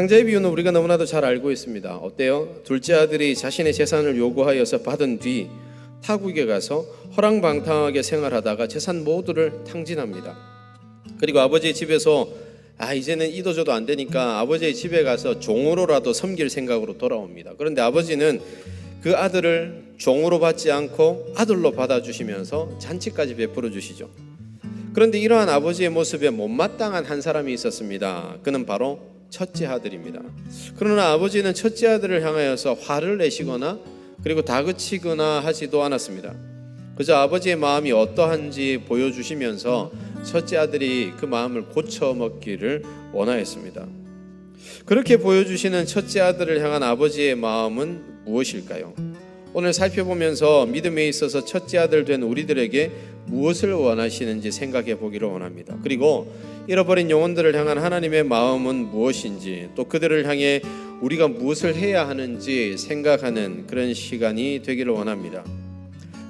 탕자의 비유는 우리가 너무나도 잘 알고 있습니다. 어때요? 둘째 아들이 자신의 재산을 요구하여서 받은 뒤 타국에 가서 허랑방탕하게 생활하다가 재산 모두를 탕진합니다. 그리고 아버지의 집에서 이제는 이도저도 안 되니까 아버지의 집에 가서 종으로라도 섬길 생각으로 돌아옵니다. 그런데 아버지는 그 아들을 종으로 받지 않고 아들로 받아주시면서 잔치까지 베풀어 주시죠. 그런데 이러한 아버지의 모습에 못마땅한 한 사람이 있었습니다. 그는 바로 첫째 아들입니다. 그러나 아버지는 첫째 아들을 향하여서 화를 내시거나 그리고 다그치거나 하지도 않았습니다. 그저 아버지의 마음이 어떠한지 보여주시면서 첫째 아들이 그 마음을 고쳐먹기를 원하였습니다. 그렇게 보여주시는 첫째 아들을 향한 아버지의 마음은 무엇일까요? 오늘 살펴보면서 믿음에 있어서 첫째 아들 된 우리들에게 무엇을 원하시는지 생각해 보기를 원합니다. 그리고 잃어버린 영혼들을 향한 하나님의 마음은 무엇인지, 또 그들을 향해 우리가 무엇을 해야 하는지 생각하는 그런 시간이 되기를 원합니다.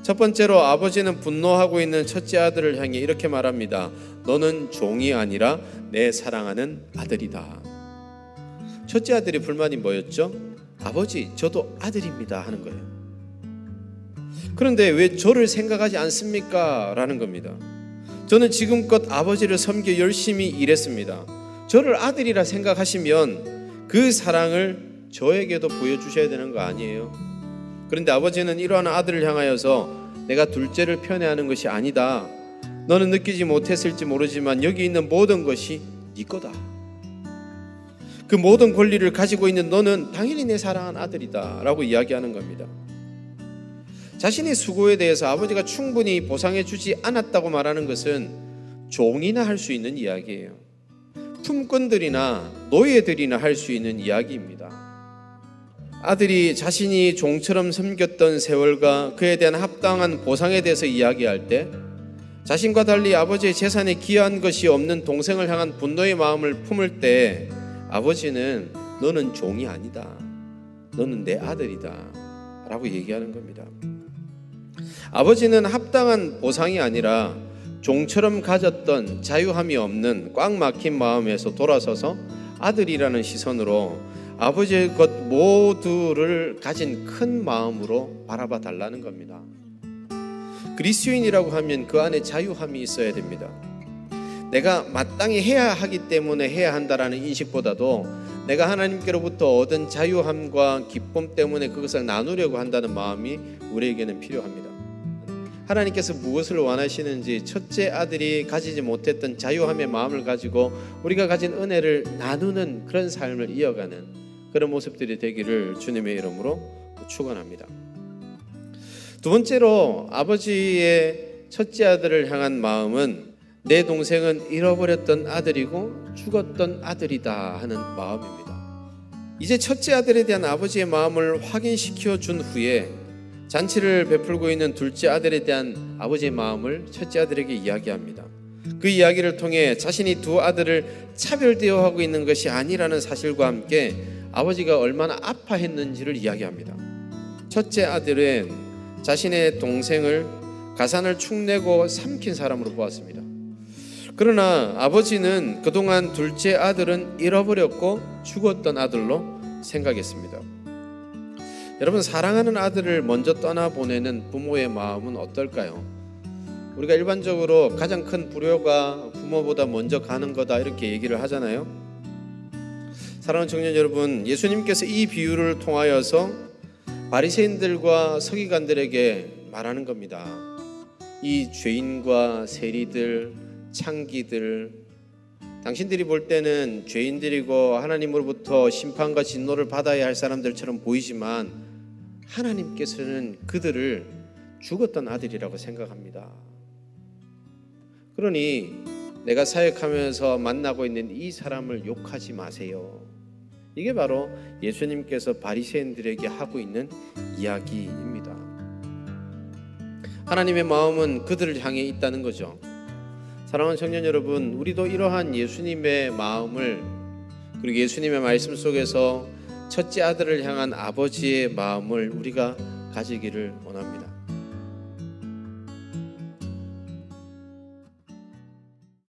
첫 번째로 아버지는 분노하고 있는 첫째 아들을 향해 이렇게 말합니다. 너는 종이 아니라 내 사랑하는 아들이다. 첫째 아들이 불만이 뭐였죠? 아버지, 저도 아들입니다 하는 거예요. 그런데 왜 저를 생각하지 않습니까? 라는 겁니다. 저는 지금껏 아버지를 섬겨 열심히 일했습니다. 저를 아들이라 생각하시면 그 사랑을 저에게도 보여주셔야 되는 거 아니에요? 그런데 아버지는 이러한 아들을 향하여서 내가 둘째를 편애하는 것이 아니다. 너는 느끼지 못했을지 모르지만 여기 있는 모든 것이 네 거다. 그 모든 권리를 가지고 있는 너는 당연히 내 사랑한 아들이다 라고 이야기하는 겁니다. 자신의 수고에 대해서 아버지가 충분히 보상해 주지 않았다고 말하는 것은 종이나 할 수 있는 이야기예요. 품꾼들이나 노예들이나 할 수 있는 이야기입니다. 아들이 자신이 종처럼 섬겼던 세월과 그에 대한 합당한 보상에 대해서 이야기할 때 자신과 달리 아버지의 재산에 기여한 것이 없는 동생을 향한 분노의 마음을 품을 때 아버지는 너는 종이 아니다. 너는 내 아들이다 라고 얘기하는 겁니다. 아버지는 합당한 보상이 아니라 종처럼 가졌던 자유함이 없는 꽉 막힌 마음에서 돌아서서 아들이라는 시선으로 아버지의 것 모두를 가진 큰 마음으로 바라봐 달라는 겁니다. 그리스도인이라고 하면 그 안에 자유함이 있어야 됩니다. 내가 마땅히 해야 하기 때문에 해야 한다라는 인식보다도 내가 하나님께로부터 얻은 자유함과 기쁨 때문에 그것을 나누려고 한다는 마음이 우리에게는 필요합니다. 하나님께서 무엇을 원하시는지 첫째 아들이 가지지 못했던 자유함의 마음을 가지고 우리가 가진 은혜를 나누는 그런 삶을 이어가는 그런 모습들이 되기를 주님의 이름으로 축원합니다. 두 번째로 아버지의 첫째 아들을 향한 마음은 내 동생은 잃어버렸던 아들이고 죽었던 아들이다 하는 마음입니다. 이제 첫째 아들에 대한 아버지의 마음을 확인시켜 준 후에 잔치를 베풀고 있는 둘째 아들에 대한 아버지의 마음을 첫째 아들에게 이야기합니다. 그 이야기를 통해 자신이 두 아들을 차별 대우하고 있는 것이 아니라는 사실과 함께 아버지가 얼마나 아파했는지를 이야기합니다. 첫째 아들은 자신의 동생을 가산을 축내고 삼킨 사람으로 보았습니다. 그러나 아버지는 그동안 둘째 아들은 잃어버렸고 죽었던 아들로 생각했습니다. 여러분, 사랑하는 아들을 먼저 떠나보내는 부모의 마음은 어떨까요? 우리가 일반적으로 가장 큰 불효가 부모보다 먼저 가는 거다 이렇게 얘기를 하잖아요. 사랑하는 청년 여러분, 예수님께서 이 비유를 통하여서 바리새인들과 서기관들에게 말하는 겁니다. 이 죄인과 세리들, 창기들, 당신들이 볼 때는 죄인들이고 하나님으로부터 심판과 진노를 받아야 할 사람들처럼 보이지만 하나님께서는 그들을 죽었던 아들이라고 생각합니다. 그러니 내가 사역하면서 만나고 있는 이 사람을 욕하지 마세요. 이게 바로 예수님께서 바리새인들에게 하고 있는 이야기입니다. 하나님의 마음은 그들을 향해 있다는 거죠. 사랑하는 청년 여러분, 우리도 이러한 예수님의 마음을, 그리고 예수님의 말씀 속에서 첫째 아들을 향한 아버지의 마음을 우리가 가지기를 원합니다.